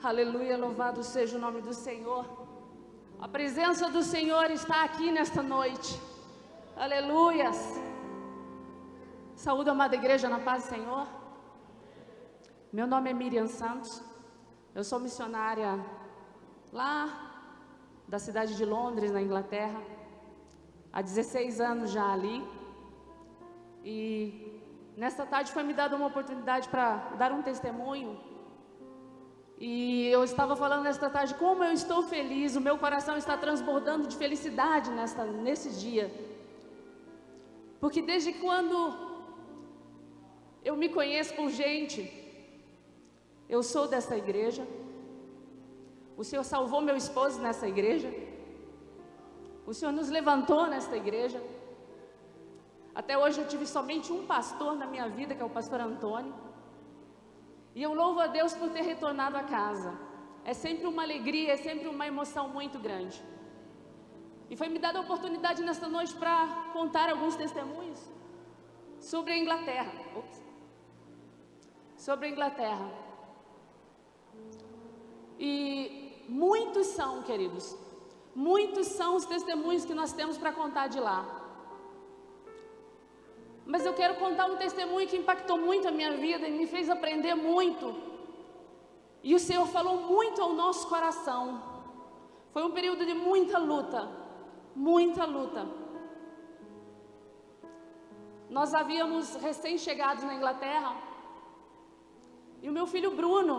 Aleluia, louvado seja o nome do Senhor. A presença do Senhor está aqui nesta noite. Aleluias. Saúde, amada igreja, na paz do Senhor. Meu nome é Miriam Santos. Eu sou missionária lá da cidade de Londres, na Inglaterra. Há 16 anos já ali. E nesta tarde foi me dada uma oportunidade para dar um testemunho. E eu estava falando nesta tarde como eu estou feliz, o meu coração está transbordando de felicidade nesse dia. Porque desde quando eu me conheço por gente, eu sou dessa igreja. O Senhor salvou meu esposo nessa igreja. O Senhor nos levantou nesta igreja. Até hoje eu tive somente um pastor na minha vida, que é o pastor Antônio. E eu louvo a Deus por ter retornado a casa. É sempre uma alegria, é sempre uma emoção muito grande. E foi me dada a oportunidade nesta noite para contar alguns testemunhos sobre a Inglaterra. Sobre a Inglaterra. E muitos são, queridos, muitos são os testemunhos que nós temos para contar de lá. Mas eu quero contar um testemunho que impactou muito a minha vida e me fez aprender muito. E o Senhor falou muito ao nosso coração. Foi um período de muita luta, muita luta. Nós havíamos recém-chegados na Inglaterra. E o meu filho Bruno,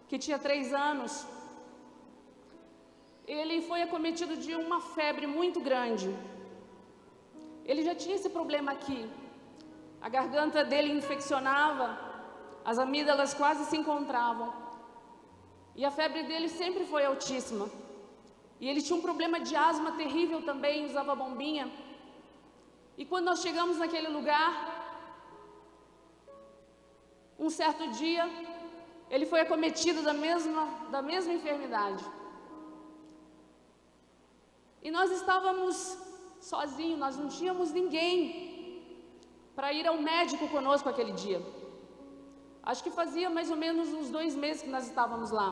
que tinha 3 anos, ele foi acometido de uma febre muito grande. Ele já tinha esse problema aqui. A garganta dele infeccionava, as amígdalas quase se encontravam. E a febre dele sempre foi altíssima. E ele tinha um problema de asma terrível também, usava bombinha. E quando nós chegamos naquele lugar, um certo dia, ele foi acometido da mesma enfermidade. E nós estávamos sozinhos, nós não tínhamos ninguém para ir ao médico conosco aquele dia. Acho que fazia mais ou menos uns 2 meses que nós estávamos lá.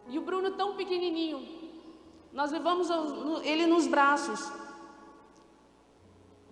E o Bruno tão pequenininho, nós levamos ele nos braços.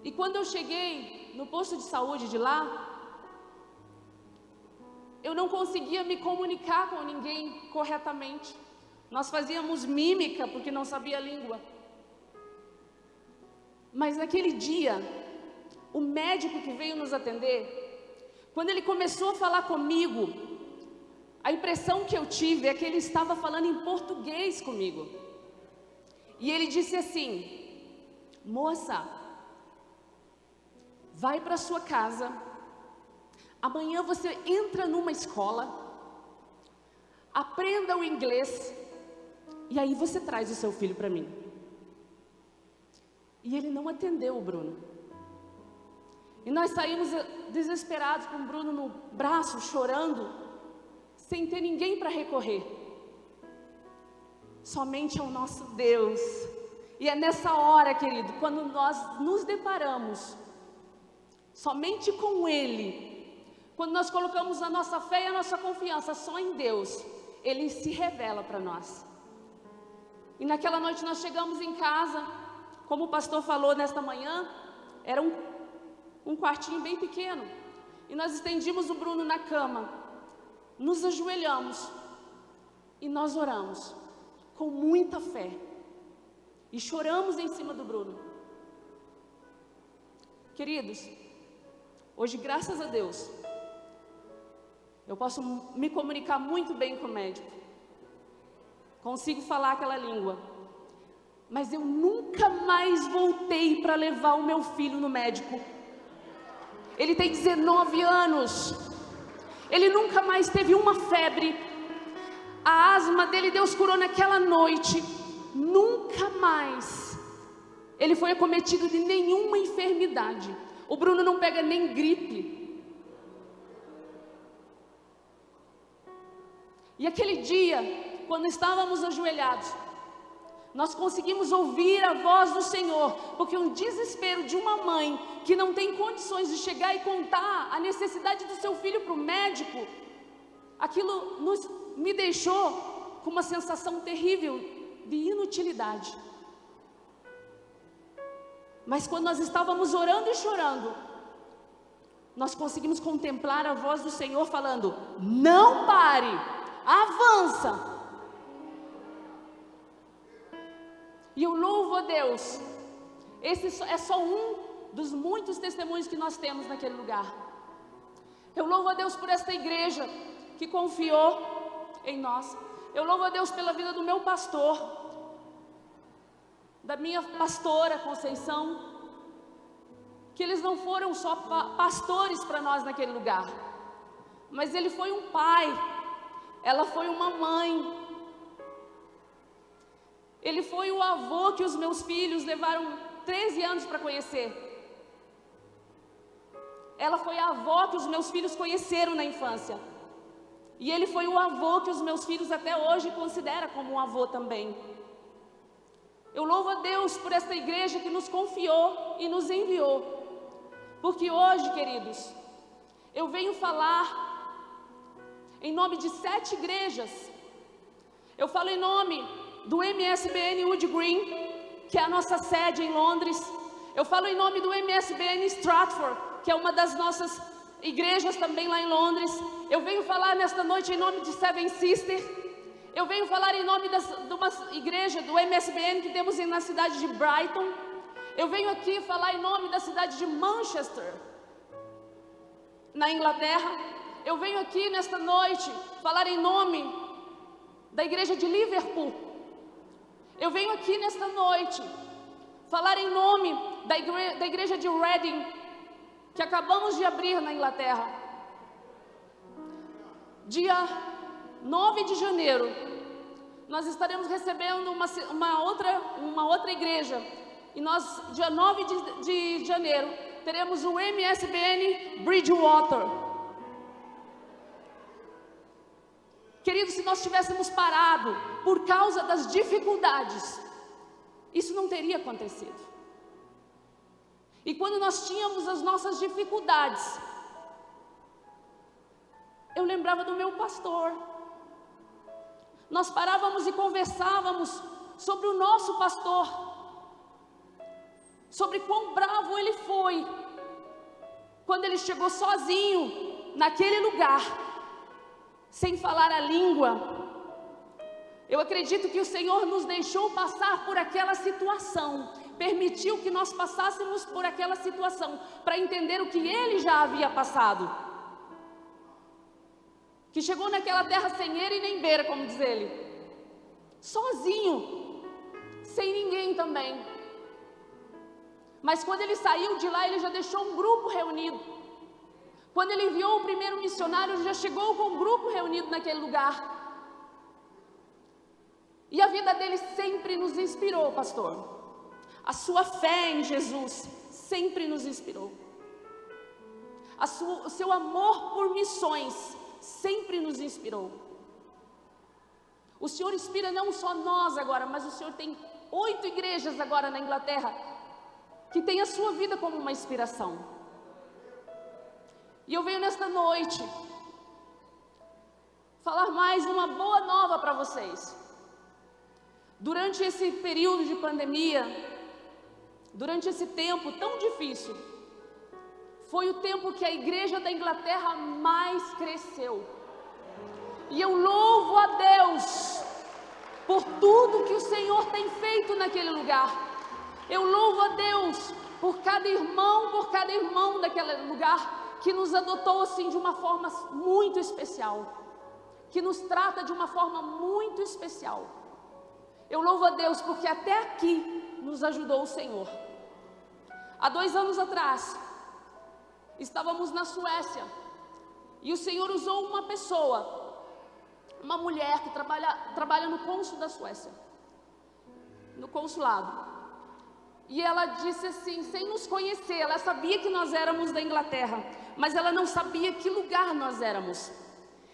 E quando eu cheguei no posto de saúde de lá, eu não conseguia me comunicar com ninguém corretamente. Nós fazíamos mímica porque não sabia a língua. Mas naquele dia, o médico que veio nos atender, quando ele começou a falar comigo, a impressão que eu tive é que ele estava falando em português comigo. E ele disse assim: moça, vai para sua casa, amanhã você entra numa escola, aprenda o inglês, e aí você traz o seu filho para mim. E ele não atendeu o Bruno. E nós saímos desesperados com o Bruno no braço, chorando, sem ter ninguém para recorrer. Somente ao nosso Deus. E é nessa hora, querido, quando nós nos deparamos somente com Ele, quando nós colocamos a nossa fé e a nossa confiança só em Deus, Ele se revela para nós. E naquela noite nós chegamos em casa. Como o pastor falou nesta manhã, era um quartinho bem pequeno. E nós estendimos o Bruno na cama, nos ajoelhamos e nós oramos com muita fé. E choramos em cima do Bruno. Queridos, hoje, graças a Deus, eu posso me comunicar muito bem com o médico. Consigo falar aquela língua. Mas eu nunca mais voltei para levar o meu filho no médico. Ele tem 19 anos. Ele nunca mais teve uma febre. A asma dele Deus curou naquela noite. Nunca mais ele foi acometido de nenhuma enfermidade. O Bruno não pega nem gripe. E aquele dia, quando estávamos ajoelhados, nós conseguimos ouvir a voz do Senhor, porque um desespero de uma mãe que não tem condições de chegar e contar a necessidade do seu filho para o médico, aquilo me deixou com uma sensação terrível de inutilidade. Mas quando nós estávamos orando e chorando, nós conseguimos contemplar a voz do Senhor falando: não pare, avança. E eu louvo a Deus. Esse é só um dos muitos testemunhos que nós temos naquele lugar. Eu louvo a Deus por esta igreja que confiou em nós. Eu louvo a Deus pela vida do meu pastor, da minha pastora Conceição, que eles não foram só pastores para nós naquele lugar, mas ele foi um pai, ela foi uma mãe, ele foi o avô que os meus filhos levaram 13 anos para conhecer. Ela foi a avó que os meus filhos conheceram na infância. E ele foi o avô que os meus filhos até hoje consideram como um avô também. Eu louvo a Deus por esta igreja que nos confiou e nos enviou. Porque hoje, queridos, eu venho falar em nome de 7 igrejas. Eu falo em nome do MSBN Wood Green, que é a nossa sede em Londres. Eu falo em nome do MSBN Stratford, que é uma das nossas igrejas também lá em Londres. Eu venho falar nesta noite em nome de Seven Sisters. Eu venho falar em nome de uma igreja do MSBN que temos na cidade de Brighton. Eu venho aqui falar em nome da cidade de Manchester, na Inglaterra. Eu venho aqui nesta noite falar em nome da igreja de Liverpool. Eu venho aqui nesta noite falar em nome da igreja de Reading, que acabamos de abrir na Inglaterra. Dia 9 de janeiro, nós estaremos recebendo uma outra igreja. E nós, dia 9 de janeiro, teremos o MSBN Bridgewater. Queridos, se nós tivéssemos parado por causa das dificuldades, isso não teria acontecido. E quando nós tínhamos as nossas dificuldades, eu lembrava do meu pastor. Nós parávamos e conversávamos sobre o nosso pastor, sobre quão bravo ele foi, quando ele chegou sozinho naquele lugar, sem falar a língua. Eu acredito que o Senhor nos deixou passar por aquela situação, permitiu que nós passássemos por aquela situação, para entender o que ele já havia passado. Que chegou naquela terra sem eira e nem beira, como diz ele, sozinho, sem ninguém também. Mas quando ele saiu de lá, ele já deixou um grupo reunido. Quando ele enviou o primeiro missionário, ele já chegou com um grupo reunido naquele lugar. E a vida dele sempre nos inspirou, pastor. A sua fé em Jesus sempre nos inspirou. O seu amor por missões sempre nos inspirou. O Senhor inspira não só nós agora, mas o Senhor tem 8 igrejas agora na Inglaterra que tem a sua vida como uma inspiração. E eu venho nesta noite falar mais uma boa nova para vocês. Durante esse período de pandemia, durante esse tempo tão difícil, foi o tempo que a igreja da Inglaterra mais cresceu. E eu louvo a Deus por tudo que o Senhor tem feito naquele lugar. Eu louvo a Deus por cada irmão daquele lugar que nos adotou assim de uma forma muito especial, que nos trata de uma forma muito especial. Eu louvo a Deus porque até aqui nos ajudou o Senhor. Há 2 anos atrás, estávamos na Suécia e o Senhor usou uma pessoa, uma mulher que trabalha no cônsul da Suécia, no consulado. E ela disse assim, sem nos conhecer, ela sabia que nós éramos da Inglaterra, mas ela não sabia que lugar nós éramos.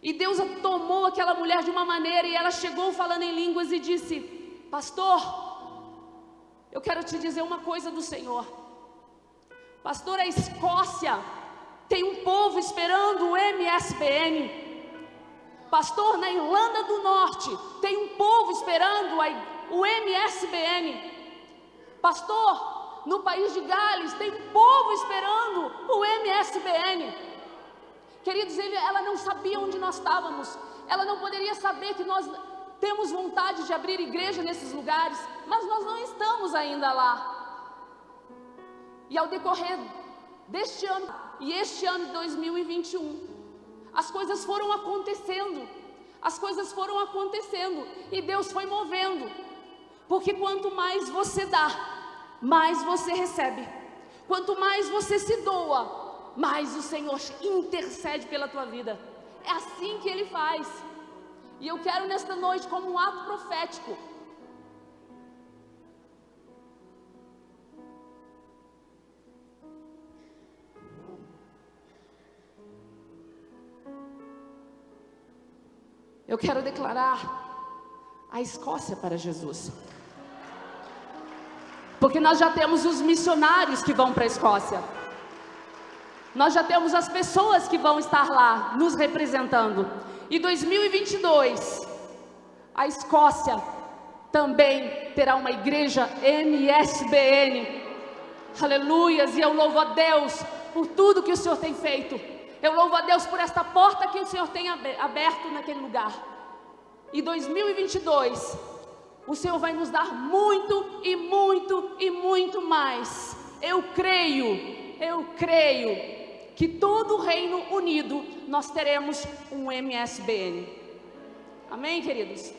E Deus tomou aquela mulher de uma maneira e ela chegou falando em línguas e disse: pastor, eu quero te dizer uma coisa do Senhor. Pastor, a Escócia tem um povo esperando o MSBN. Pastor, na Irlanda do Norte tem um povo esperando o MSBN. Pastor, no país de Gales tem um povo esperando o MSBN. Queridos, ela não sabia onde nós estávamos. Ela não poderia saber que nós temos vontade de abrir igreja nesses lugares, mas nós não estamos ainda lá. E ao decorrer deste ano e este ano de 2021, as coisas foram acontecendo, e Deus foi movendo, porque quanto mais você dá, mais você recebe. Quanto mais você se doa, mais o Senhor intercede pela tua vida. É assim que Ele faz. E eu quero nesta noite, como um ato profético, eu quero declarar a Escócia para Jesus. Porque nós já temos os missionários que vão para a Escócia. Nós já temos as pessoas que vão estar lá nos representando. E 2022, a Escócia também terá uma igreja MSBN. Aleluias! E eu louvo a Deus por tudo que o Senhor tem feito. Eu louvo a Deus por esta porta que o Senhor tem aberto naquele lugar. E 2022, o Senhor vai nos dar muito e muito e muito mais. Eu creio que todo o Reino Unido nós teremos um MSBN. Amém, queridos?